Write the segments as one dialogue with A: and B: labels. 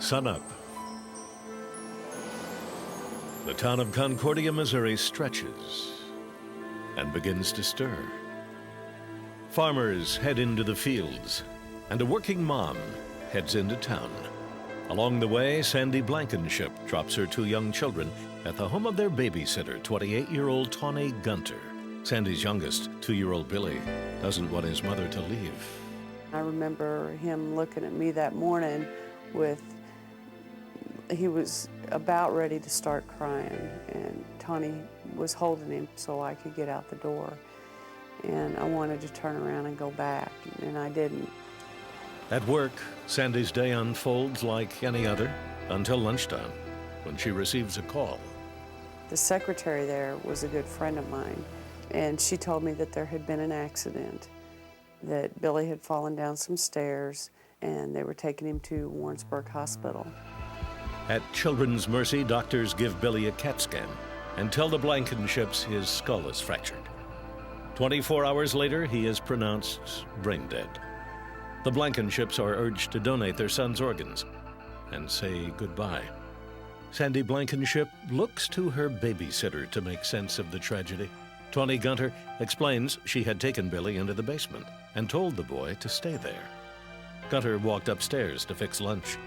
A: Sunup. The town of Concordia, Missouri stretches and begins to stir. Farmers head into the fields, and a working mom heads into town. Along the way, Sandy Blankenship drops her two young children at the home of their babysitter, 28-year-old Tawny Gunter. Sandy's youngest, 2-year-old Billy, doesn't want his mother to leave.
B: I remember him looking at me that morning he was about ready to start crying, and Tawny was holding him so I could get out the door. And I wanted to turn around and go back, and I didn't.
A: At work, Sandy's day unfolds like any other until lunchtime, when she receives a call.
B: The secretary there was a good friend of mine, and she told me that there had been an accident, that Billy had fallen down some stairs, and they were taking him to Warrensburg Hospital.
A: At Children's Mercy, doctors give Billy a CAT scan and tell the Blankenships his skull is fractured. 24 hours later, he is pronounced brain dead. The Blankenships are urged to donate their son's organs and say goodbye. Sandy Blankenship looks to her babysitter to make sense of the tragedy. Tawny Gunter explains she had taken Billy into the basement and told the boy to stay there. Gunter walked upstairs to fix lunch.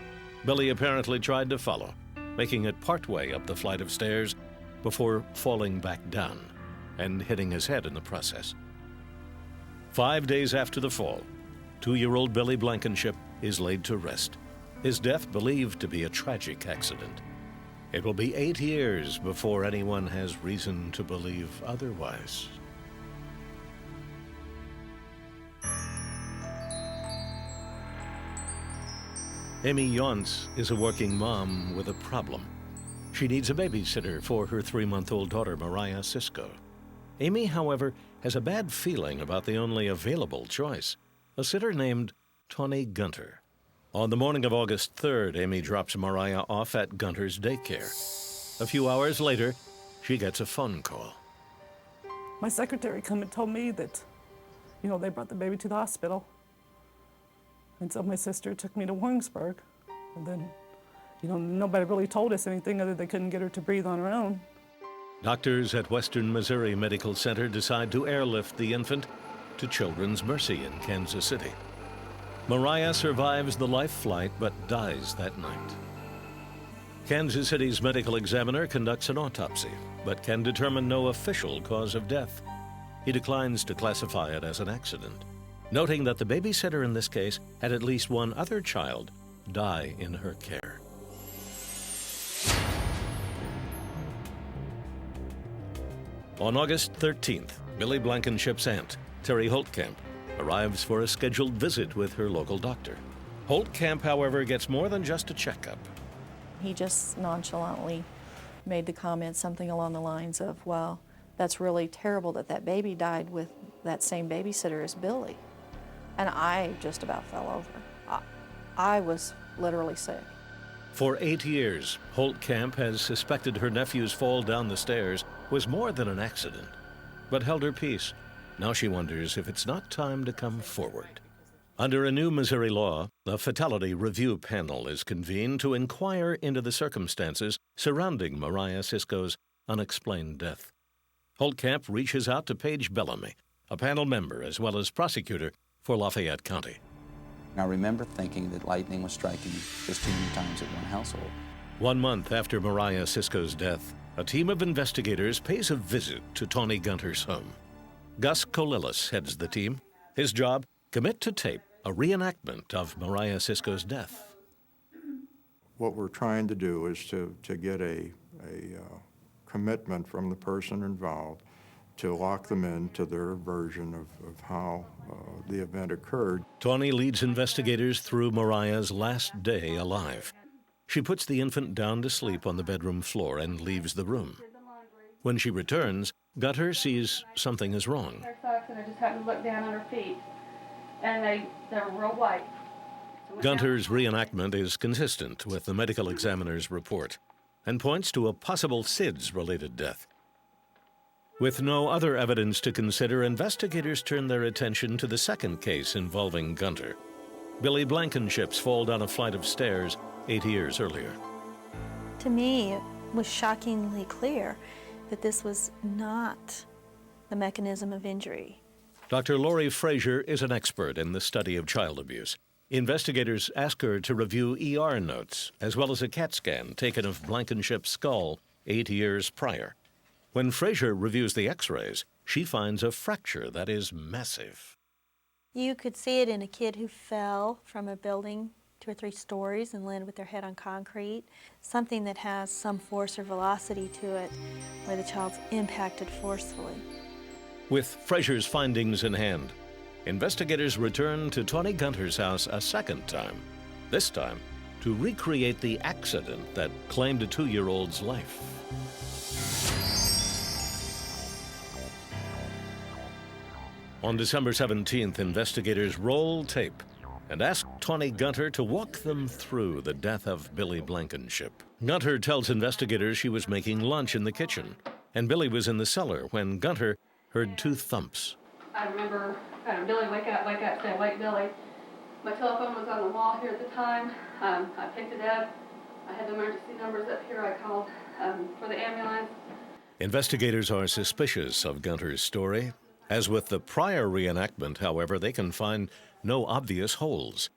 A: Billy apparently tried to follow, making it partway up the flight of stairs before falling back down and hitting his head in the process. 5 days after the fall, 2-year-old Billy Blankenship is laid to rest, his death believed to be a tragic accident. It will be 8 years before anyone has reason to believe otherwise. Amy Yonce is a working mom with a problem. She needs a babysitter for her 3-month-old daughter, Mariah Cisco. Amy, however, has a bad feeling about the only available choice, a sitter named Tawny Gunter. On the morning of August 3rd, Amy drops Mariah off at Gunter's daycare. A few hours later, she gets a phone call.
C: My secretary come and told me that, they brought the baby to the hospital. And so my sister took me to Warrensburg. And then, nobody really told us anything other than they couldn't get her to breathe on her own.
A: Doctors at Western Missouri Medical Center decide to airlift the infant to Children's Mercy in Kansas City. Mariah survives the life flight but dies that night. Kansas City's medical examiner conducts an autopsy but can determine no official cause of death. He declines to classify it as an accident, noting that the babysitter in this case had at least one other child die in her care. On August 13th, Billy Blankenship's aunt, Terry Holtkamp, arrives for a scheduled visit with her local doctor. Holtkamp, however, gets more than just a checkup.
D: He just nonchalantly made the comment, something along the lines of, well, that's really terrible that that baby died with that same babysitter as Billy. And I just about fell over. I was literally sick.
A: For 8 years, Holtkamp has suspected her nephew's fall down the stairs was more than an accident, but held her peace. Now she wonders if it's not time to come forward. Under a new Missouri law, a fatality review panel is convened to inquire into the circumstances surrounding Mariah Cisco's unexplained death. Holtkamp reaches out to Paige Bellamy, a panel member as well as prosecutor for Lafayette County.
E: I remember thinking that lightning was striking just too many times at one household.
A: 1 month after Mariah Cisco's death, a team of investigators pays a visit to Tawny Gunter's home. Gus Kolilis heads the team. His job, commit to tape a reenactment of Mariah Cisco's death.
F: What we're trying to do is to get a commitment from the person involved to lock them into their version of how the event occurred.
A: Tawny leads investigators through Mariah's last day alive. She puts the infant down to sleep on the bedroom floor and leaves the room. When she returns, Gunter sees something is wrong.
G: Her socks, and I just happened to look down on her feet, and they're real white.
A: Gunter's reenactment is consistent with the medical examiner's report and points to a possible SIDS-related death. With no other evidence to consider, investigators turn their attention to the second case involving Gunter. Billy Blankenship's fall down a flight of stairs 8 years earlier.
H: To me, it was shockingly clear that this was not the mechanism of injury.
A: Dr. Lori Frazier is an expert in the study of child abuse. Investigators ask her to review ER notes, as well as a CAT scan taken of Blankenship's skull 8 years prior. When Frazier reviews the x-rays, she finds a fracture that is massive.
H: You could see it in a kid who fell from a building 2 or 3 stories and landed with their head on concrete, something that has some force or velocity to it, where the child's impacted forcefully.
A: With Frazier's findings in hand, investigators return to Tawny Gunter's house a second time, this time to recreate the accident that claimed a 2-year-old's life. On December 17th, investigators roll tape and ask Tawny Gunter to walk them through the death of Billy Blankenship. Gunter tells investigators she was making lunch in the kitchen, and Billy was in the cellar when Gunter heard 2 thumps.
G: I remember Billy, wake up, say, wake Billy. My telephone was on the wall here at the time. I picked it up. I had the emergency numbers up here. I called for the ambulance.
A: Investigators are suspicious of Gunter's story. As with the prior reenactment, however, they can find no obvious holes.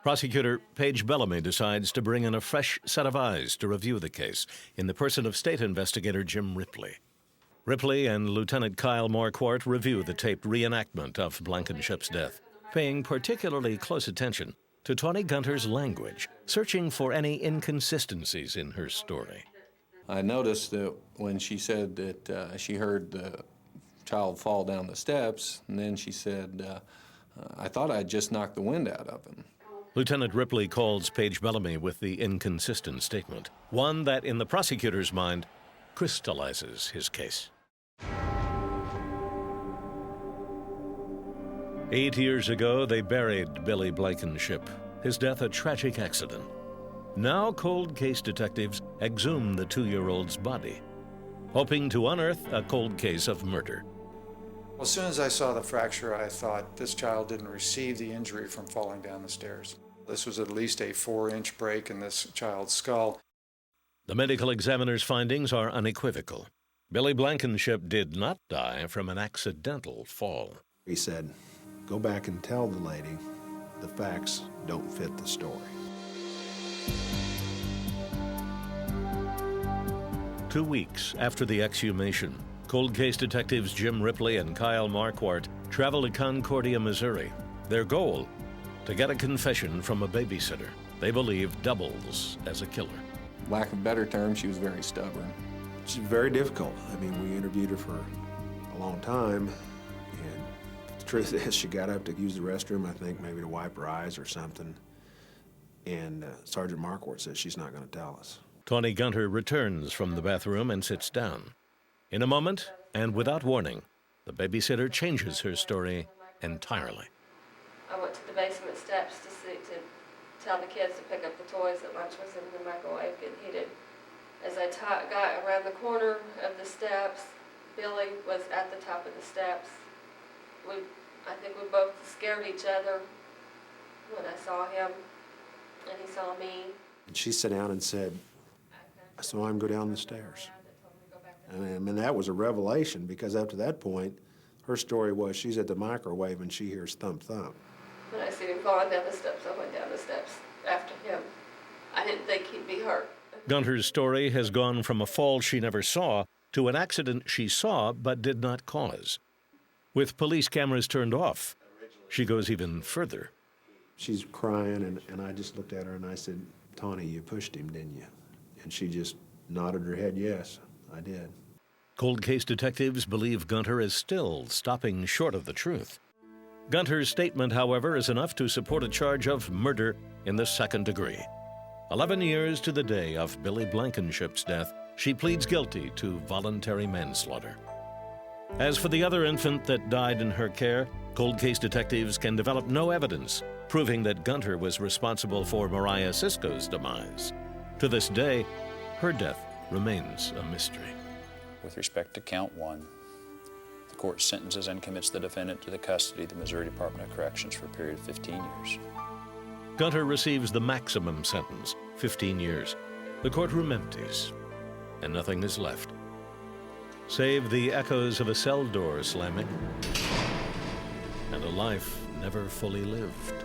A: Prosecutor Paige Bellamy decides to bring in a fresh set of eyes to review the case in the person of state investigator Jim Ripley. Ripley and Lieutenant Kyle Marquardt review the taped reenactment of Blankenship's death, paying particularly close attention to Tawny Gunter's language, searching for any inconsistencies in her story.
I: I noticed that when she said that she heard the child fall down the steps, and then she said, I thought I'd just knocked the wind out of him.
A: Lieutenant Ripley calls Paige Bellamy with the inconsistent statement, one that in the prosecutor's mind crystallizes his case. 8 years ago, they buried Billy Blankenship, his death a tragic accident. Now cold case detectives exhume the 2-year-old's body, hoping to unearth a cold case of murder.
J: As soon as I saw the fracture, I thought this child didn't receive the injury from falling down the stairs. This was at least a 4-inch break in this child's skull.
A: The medical examiner's findings are unequivocal. Billy Blankenship did not die from an accidental fall.
K: He said, go back and tell the lady the facts don't fit the story.
A: 2 weeks after the exhumation, cold case detectives Jim Ripley and Kyle Marquardt travel to Concordia, Missouri. Their goal, to get a confession from a babysitter they believe doubles as a killer.
I: Lack of better term, she was very stubborn.
K: It's very difficult. I mean, we interviewed her for a long time, and the truth is she got up to use the restroom, I think maybe to wipe her eyes or something, and Sergeant Marquardt says she's not going to tell us.
A: Tawny Gunter returns from the bathroom and sits down. In a moment, and without warning, the babysitter changes her story entirely.
L: I went to the basement steps to tell the kids to pick up the toys that lunch was in the microwave getting heated. As I got around the corner of the steps, Billy was at the top of the steps. I think we both scared each other when I saw him, and he saw me.
K: And she sat down and said, I saw him go down the stairs. And I mean, that was a revelation, because up to that point, her story was she's at the microwave and she hears thump, thump.
L: When I seen him falling down the steps, I went down the steps after him. I didn't think he'd be hurt.
A: Gunter's story has gone from a fall she never saw to an accident she saw but did not cause. With police cameras turned off, she goes even further.
K: She's crying, and I just looked at her and I said, Tawny, you pushed him, didn't you? And she just nodded her head, yes, I did.
A: Cold case detectives believe Gunter is still stopping short of the truth. Gunter's statement, however, is enough to support a charge of murder in the second degree. 11 years to the day of Billy Blankenship's death, she pleads guilty to voluntary manslaughter. As for the other infant that died in her care, cold case detectives can develop no evidence proving that Gunter was responsible for Mariah Sisko's demise. To this day, her death remains a mystery.
M: With respect to count 1, the court sentences and commits the defendant to the custody of the Missouri Department of Corrections for a period of 15 years.
A: Gunter receives the maximum sentence, 15 years. The courtroom empties, and nothing is left, save the echoes of a cell door slamming and a life never fully lived.